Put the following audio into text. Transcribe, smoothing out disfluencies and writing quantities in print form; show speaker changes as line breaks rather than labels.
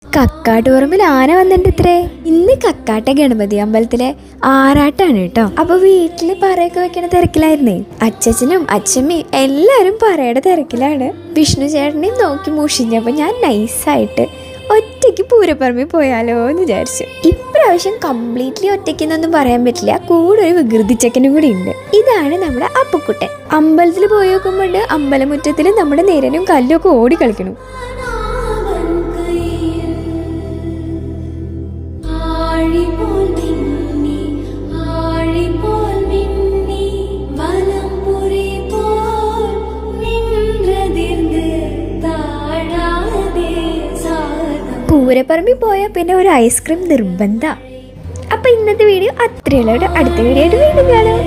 കക്കാട്ടുപറമ്പിൽ ആന വന്നിട്ട് ഇത്രേ. ഇന്ന് കക്കാട്ടെ ഗണപതി അമ്പലത്തിലെ ആറാട്ടാണ് കേട്ടോ. അപ്പൊ വീട്ടില് പറയൊക്കെ വെക്കണ തിരക്കിലായിരുന്നേ. അച്ഛനും അച്ഛമ്മയും എല്ലാരും പറയുടെ തിരക്കിലാണ്. വിഷ്ണു ചേട്ടനെയും നോക്കി മുഷിഞ്ഞപ്പോ ഞാൻ നൈസായിട്ട് ഒറ്റയ്ക്ക് പൂരപ്പറമ്പിൽ പോയാലോ എന്ന് വിചാരിച്ചു. ഇപ്രാവശ്യം കംപ്ലീറ്റ്ലി ഒറ്റയ്ക്കെന്നൊന്നും പറയാൻ പറ്റില്ല, കൂടെ ഒരു വികൃതിച്ചക്കനും കൂടി ഉണ്ട്. ഇതാണ് നമ്മുടെ അപ്പുക്കുട്ടൻ. അമ്പലത്തിൽ പോയി നോക്കുമ്പോണ്ട് അമ്പലമുറ്റത്തിൽ നമ്മുടെ നേരനും കല്ലും ഒക്കെ ഓടി കളിക്കണം. പൂരപ്പറമ്പിൽ പോയാൽ പിന്നെ ഒരു ഐസ്ക്രീം നിർബന്ധ. അപ്പൊ ഇന്നത്തെ വീഡിയോ അത്രയുള്ളൂ. അടുത്ത വീഡിയോ ആയിട്ട് വീണ്ടും കാണാം.